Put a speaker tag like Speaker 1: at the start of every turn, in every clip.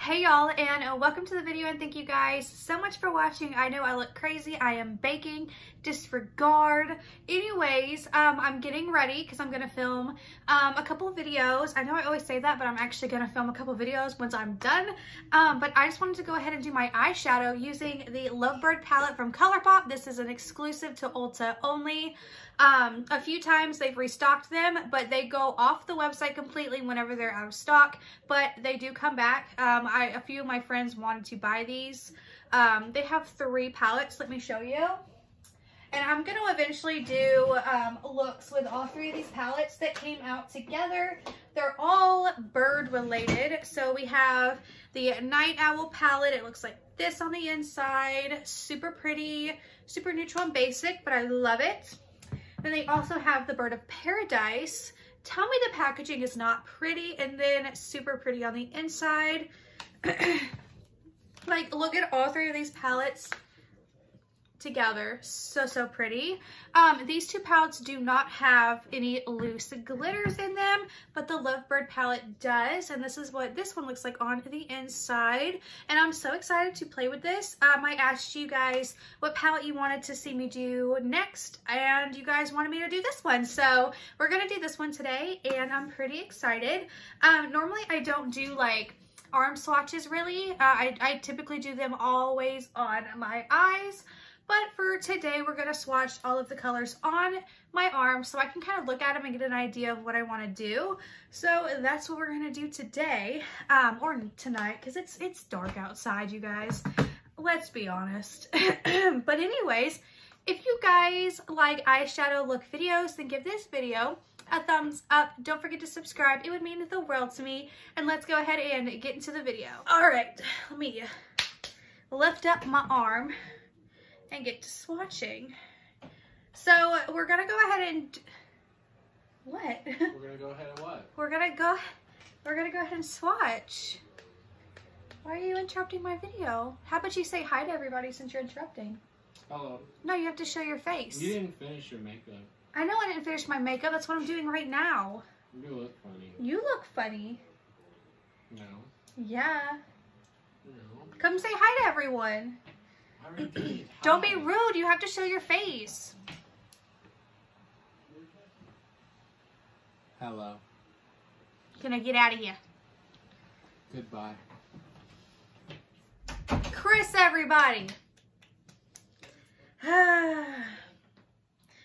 Speaker 1: Hey y'all, and welcome to the video, and thank you guys so much for watching. I know I look crazy. I am baking. Disregard. Anyways, I'm getting ready because I'm gonna film a couple of videos. I know I always say that, but I'm actually gonna film a couple of videos once I'm done. But I just wanted to go ahead and do my eyeshadow using the Lovebird palette from ColourPop. This is an exclusive to Ulta only. A few times they've restocked them, but they go off the website completely whenever they're out of stock, but they do come back. A few of my friends wanted to buy these. They have 3 palettes. Let me show you. And I'm going to eventually do looks with all 3 of these palettes that came out together. They're all bird related. So we have the Night Owl palette. It looks like this on the inside. Super pretty, super neutral and basic, but I love it. Then they also have the Bird of Paradise. Tell me the packaging is not pretty, and then super pretty on the inside. Like, look at all 3 of these palettes together. So pretty. These 2 palettes do not have any loose glitters in them, but the Lovebird palette does, and this is what this one looks like on the inside. And I'm so excited to play with this. I asked you guys what palette you wanted to see me do next, and you guys wanted me to do this one, so we're gonna do this one today, and I'm pretty excited. Normally I don't do like arm swatches really. I typically do them always on my eyes. But for today, we're gonna swatch all of the colors on my arm so I can kind of look at them and get an idea of what I wanna do. So that's what we're gonna do today, or tonight, because it's dark outside, you guys. Let's be honest. But anyways, if you guys like eyeshadow look videos, then give this video a thumbs up. Don't forget to subscribe. It would mean the world to me. And let's go ahead and get into the video. All right, let me lift up my arm and get to swatching. So we're gonna go ahead and what?
Speaker 2: We're gonna go ahead and what?
Speaker 1: We're gonna go ahead and swatch. Why are you interrupting my video? How about you say hi to everybody since you're interrupting?
Speaker 2: Hello.
Speaker 1: No, you have to show your face.
Speaker 2: You didn't finish your makeup.
Speaker 1: I know I didn't finish my makeup. That's what I'm doing right now.
Speaker 2: You look funny.
Speaker 1: You look funny.
Speaker 2: No.
Speaker 1: Yeah.
Speaker 2: No.
Speaker 1: Come say hi to everyone.
Speaker 2: I already did.
Speaker 1: Don't be rude. You have to show your face.
Speaker 2: Hello.
Speaker 1: Gonna get out of here.
Speaker 2: Goodbye.
Speaker 1: Chris, everybody.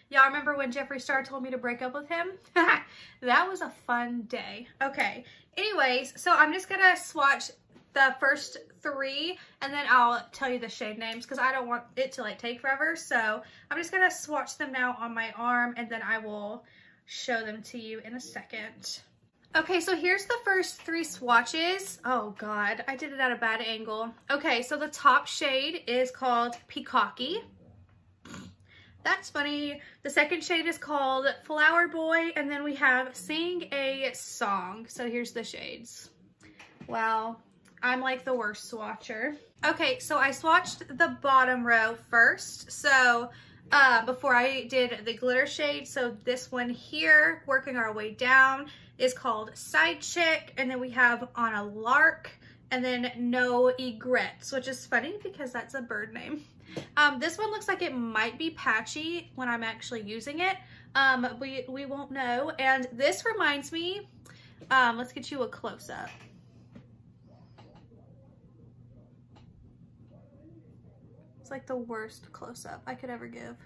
Speaker 1: Y'all remember when Jeffree Star told me to break up with him? That was a fun day. Okay. Anyways, so I'm just gonna swatch the first 3 and then I'll tell you the shade names because I don't want it to like take forever. So I'm just gonna swatch them now on my arm and then I will show them to you in a second. Okay, so here's the first 3 swatches. Oh God, I did it at a bad angle. Okay, so the top shade is called Peacocky. That's funny. The second shade is called Flower Boy, and then we have Sing a Song. So here's the shades. Wow, I'm like the worst swatcher. Okay, so I swatched the bottom row first. So before I did the glitter shade, so this one here, working our way down, is called Side Chick, and then we have On a Lark, and then No Egrets, which is funny because that's a bird name. This one looks like it might be patchy when I'm actually using it. We won't know. And this reminds me, let's get you a close-up. It's like the worst close-up I could ever give.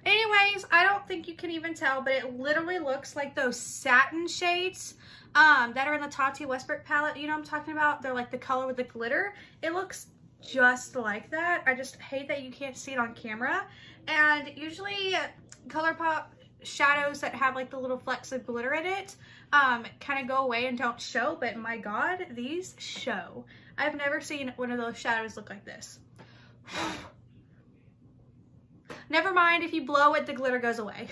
Speaker 1: Anyways, I don't think you can even tell, but it literally looks like those satin shades that are in the Tati Westbrook palette. You know what I'm talking about? They're like the color with the glitter. It looks just like that. I just hate that you can't see it on camera. And usually ColourPop shadows that have like the little flecks of glitter in it kind of go away and don't show, but my God, these show. I've never seen one of those shadows look like this. Never mind, if you blow it, the glitter goes away.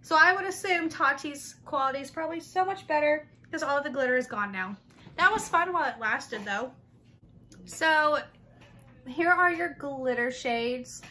Speaker 1: So I would assume Tati's quality is probably so much better because all of the glitter is gone now. That was fun while it lasted though. So here are your glitter shades.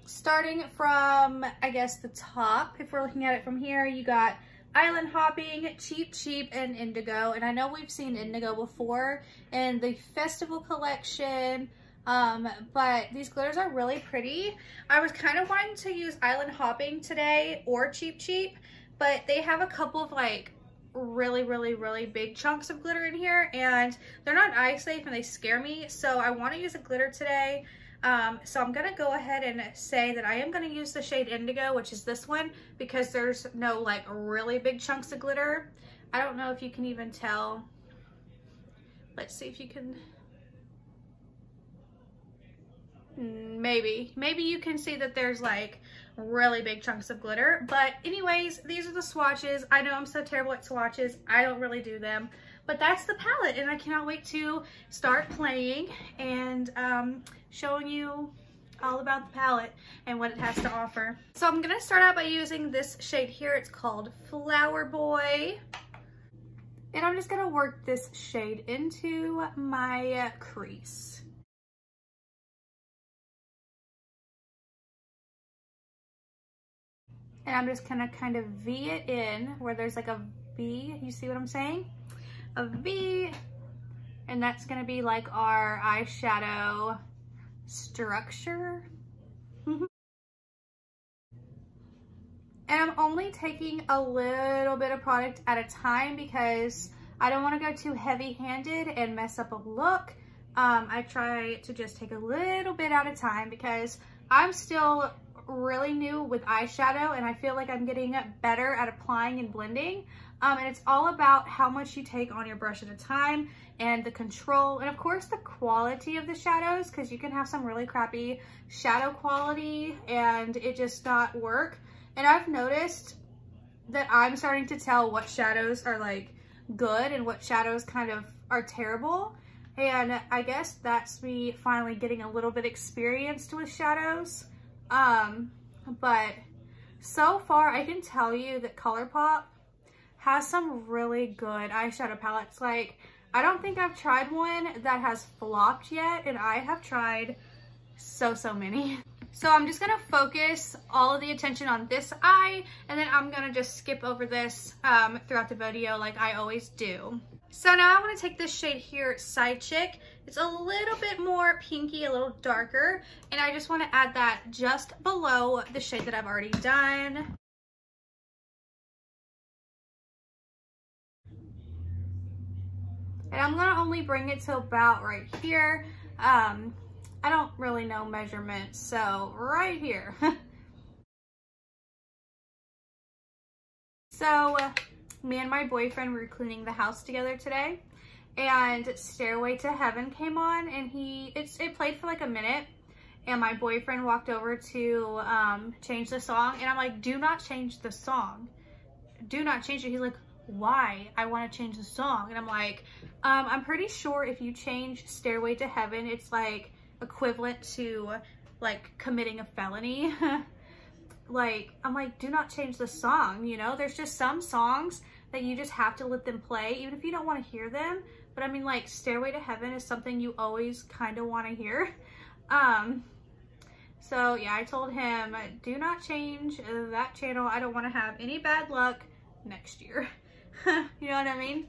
Speaker 1: Starting from, I guess, the top, if we're looking at it from here, you got Island Hopping, Cheap Cheap, and Indigo. And I know we've seen Indigo before in the Festival collection, but these glitters are really pretty. I was kind of wanting to use Island Hopping today or Cheap Cheap, but they have a couple of like really big chunks of glitter in here, and they're not eye safe and they scare me, so I want to use a glitter today. So I'm gonna go ahead and say that I am gonna use the shade Indigo, which is this one, because there's no like really big chunks of glitter. I don't know if you can even tell. Let's see if you can. Maybe you can see that there's like really big chunks of glitter. But anyways, these are the swatches. I know I'm so terrible at swatches. I don't really do them. But that's the palette, and I cannot wait to start playing and showing you all about the palette and what it has to offer. So I'm gonna start out by using this shade here. It's called Flower Boy. And I'm just gonna work this shade into my crease. And I'm just gonna kind of V it in where there's like a V, you see what I'm saying? A V, and that's gonna be like our eyeshadow structure. And I'm only taking a little bit of product at a time because I don't want to go too heavy-handed and mess up a look. I try to just take a little bit at a time because I'm still really new with eyeshadow, and I feel like I'm getting better at applying and blending. And it's all about how much you take on your brush at a time, and the control, and of course the quality of the shadows, because you can have some really crappy shadow quality and it just not work. And I've noticed that I'm starting to tell what shadows are like good and what shadows kind of are terrible. And I guess that's me finally getting a little bit experienced with shadows. But so far I can tell you that ColourPop has some really good eyeshadow palettes. Like, I don't think I've tried one that has flopped yet, and I have tried so many. So I'm just gonna focus all of the attention on this eye, and then I'm gonna just skip over this throughout the video like I always do. So now I want to take this shade here, Side Chick. It's a little bit more pinky, a little darker, and I just want to add that just below the shade that I've already done. And I'm gonna only bring it to about right here. I don't really know measurements, so right here. So me and my boyfriend were cleaning the house together today, and Stairway to Heaven came on, and it played for like a minute, and my boyfriend walked over to change the song, and I'm like, do not change the song. Do not change it. He's like, why? I want to change the song. And I'm like, I'm pretty sure if you change Stairway to Heaven, it's like equivalent to like committing a felony. Like, I'm like, do not change the song, you know? There's just some songs that you just have to let them play, even if you don't want to hear them. But I mean, like, Stairway to Heaven is something you always kind of want to hear. So yeah, I told him, do not change that channel. I don't want to have any bad luck next year. You know what I mean?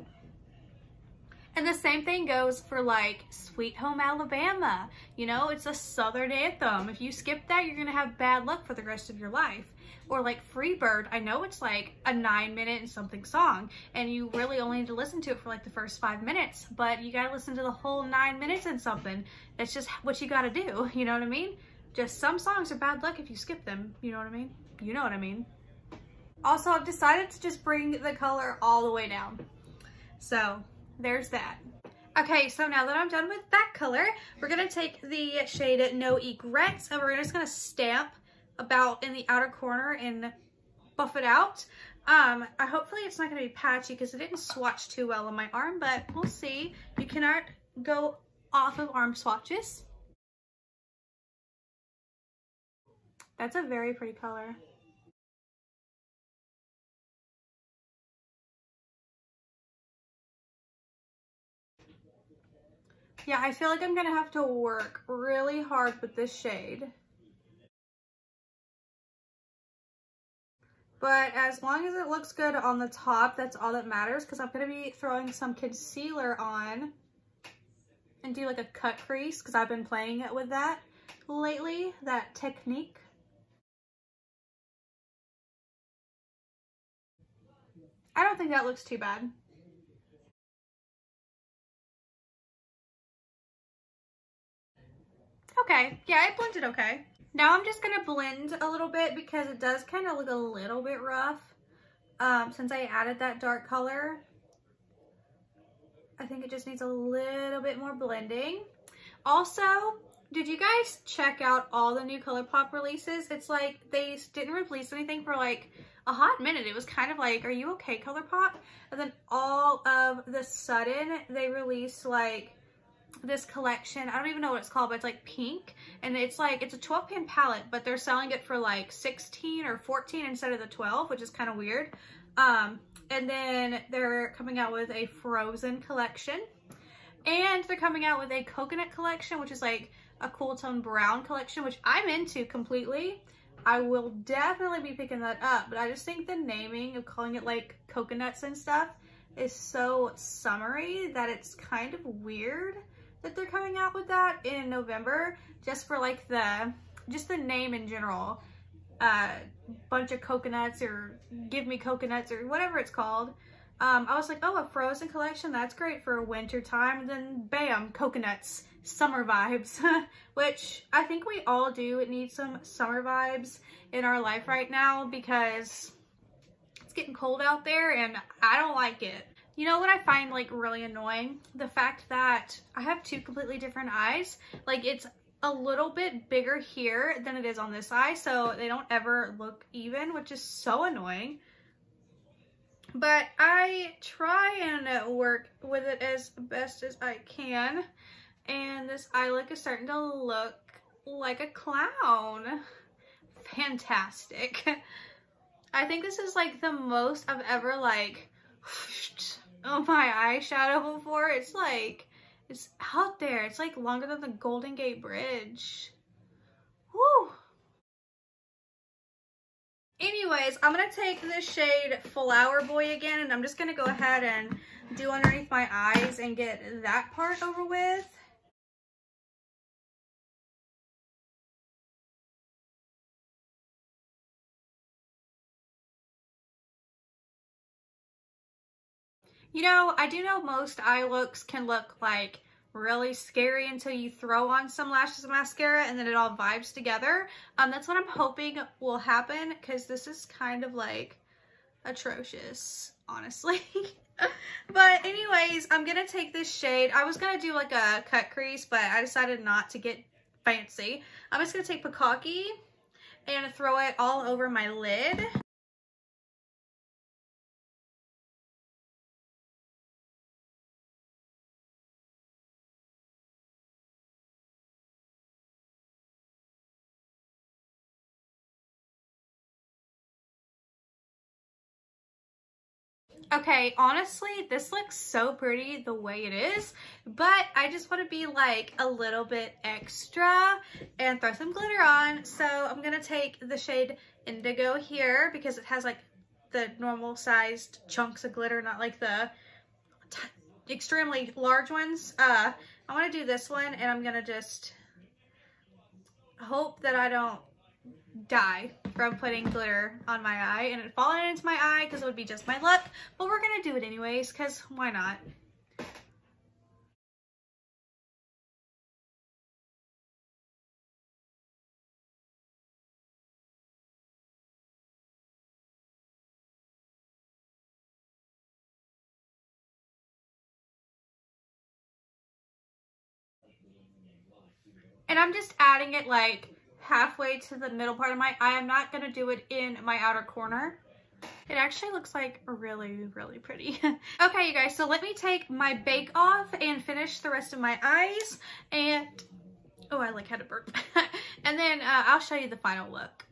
Speaker 1: And the same thing goes for like Sweet Home Alabama. You know, it's a Southern anthem. If you skip that, you're gonna have bad luck for the rest of your life. Or like Freebird, I know it's like a 9-minute and something song, and you really only need to listen to it for like the first 5 minutes, but you gotta listen to the whole 9 minutes and something. That's just what you gotta do, you know what I mean? Just some songs are bad luck if you skip them, you know what I mean? You know what I mean. Also, I've decided to just bring the color all the way down. So there's that. Okay, so now that I'm done with that color, we're gonna take the shade No Egrets, and we're just gonna stamp about in the outer corner and buff it out. Hopefully it's not gonna be patchy because it didn't swatch too well on my arm, but we'll see. You cannot go off of arm swatches. That's a very pretty color. Yeah, I feel like I'm gonna have to work really hard with this shade. But as long as it looks good on the top, that's all that matters, because I'm going to be throwing some concealer on and do like a cut crease, because I've been playing it with that lately, that technique. I don't think that looks too bad. Okay, yeah, it blended okay. Now I'm just gonna blend a little bit because it does kind of look a little bit rough since I added that dark color. I think it just needs a little bit more blending. Also, did you guys check out all the new ColourPop releases? It's like they didn't release anything for like a hot minute. It was kind of like, are you okay, ColourPop? And then all of the sudden they released like this collection. I don't even know what it's called, but it's like pink, and it's like, it's a 12-pan palette, but they're selling it for like 16 or 14 instead of the 12, which is kind of weird. And then they're coming out with a Frozen collection, and they're coming out with a coconut collection, which is like a cool tone brown collection, which I'm into completely. I will definitely be picking that up, but I just think the naming of calling it like coconuts and stuff is so summery that it's kind of weird that they're coming out with that in November, just for like just the name in general. Bunch of coconuts, or give me coconuts, or whatever it's called. I was like, oh, a Frozen collection, that's great for winter time. And then bam, coconuts, summer vibes, which I think we all do need some summer vibes in our life right now, because it's getting cold out there and I don't like it. You know what I find like really annoying? The fact that I have two completely different eyes. Like, it's a little bit bigger here than it is on this eye, so they don't ever look even, which is so annoying. But I try and work with it as best as I can. And this eye look is starting to look like a clown. Fantastic. I think this is like the most I've ever like on my eyeshadow before. It's like, it's out there. It's like longer than the Golden Gate Bridge. Woo! Anyways, I'm gonna take this shade Flower Boy again, and I'm just gonna go ahead and do underneath my eyes and get that part over with. You know, I do know most eye looks can look like really scary until you throw on some lashes and mascara and then it all vibes together. That's what I'm hoping will happen, because this is kind of like atrocious, honestly. But anyways, I'm gonna take this shade. I was gonna do like a cut crease, but I decided not to get fancy. I'm just gonna take Pikaki and throw it all over my lid. Okay, honestly, this looks so pretty the way it is, but I just want to be like a little bit extra and throw some glitter on. So I'm going to take the shade Indigo here, because it has like the normal sized chunks of glitter, not like the extremely large ones. I want to do this one, and I'm going to just hope that I don't die from putting glitter on my eye and it falling into my eye, because it would be just my luck, but we're gonna do it anyways, because why not? And I'm just adding it like halfway to the middle part of my eye. I'm not gonna do it in my outer corner. It actually looks like really, really pretty. Okay, you guys, so let me take my bake off and finish the rest of my eyes. And, oh, I like had a burp. And then I'll show you the final look.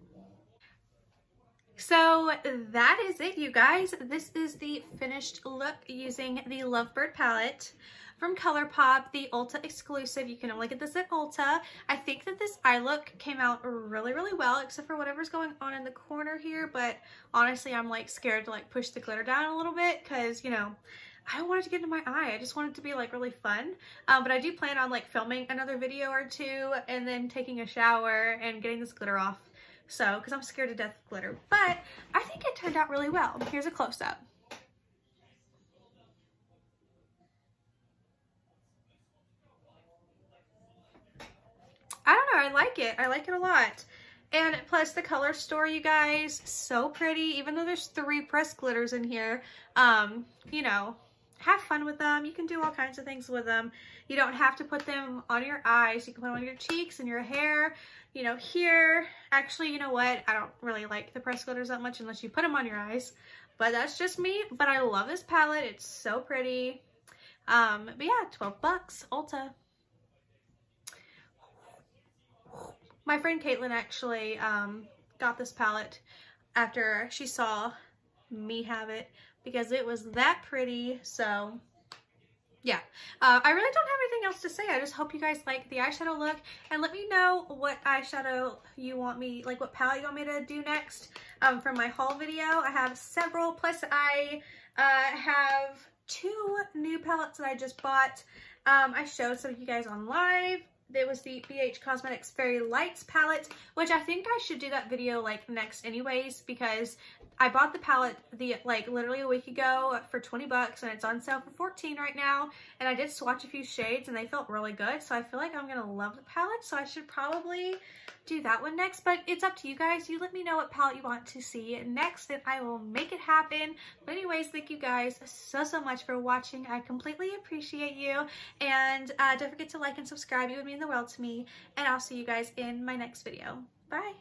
Speaker 1: So that is it, you guys. This is the finished look using the Lovebird palette from ColourPop, the Ulta exclusive. You can only get this at Ulta. I think that this eye look came out really, really well, except for whatever's going on in the corner here. But honestly, I'm like scared to like push the glitter down a little bit because, you know, I don't want it to get into my eye. I just want it to be like really fun. But I do plan on like filming another video or two and then taking a shower and getting this glitter off. So, because I'm scared to death of glitter. But I think it turned out really well. Here's a close-up. I don't know, I like it. I like it a lot. And plus the color story, you guys, so pretty. Even though there's 3 pressed glitters in here, you know, have fun with them. You can do all kinds of things with them. You don't have to put them on your eyes. You can put them on your cheeks and your hair, you know, here. Actually, you know what? I don't really like the pressed glitters that much unless you put them on your eyes. But that's just me. But I love this palette. It's so pretty. But yeah, 12 bucks, Ulta. My friend Caitlin actually got this palette after she saw me have it because it was that pretty. So yeah, I really don't have anything else to say. I just hope you guys like the eyeshadow look, and let me know what eyeshadow you want me, like what palette you want me to do next for my haul video. I have several, plus I have 2 new palettes that I just bought. I showed some of you guys on live. There was the BH Cosmetics Fairy Lights palette, which I think I should do that video like next anyways, because I bought the palette like literally a week ago for 20 bucks and it's on sale for 14 right now. And I did swatch a few shades and they felt really good. So I feel like I'm going to love the palette. So I should probably do that one next, but it's up to you guys. You let me know what palette you want to see next and I will make it happen. But anyways, thank you guys so much for watching. I completely appreciate you, and don't forget to like and subscribe. You would mean the world to me, and I'll see you guys in my next video. Bye.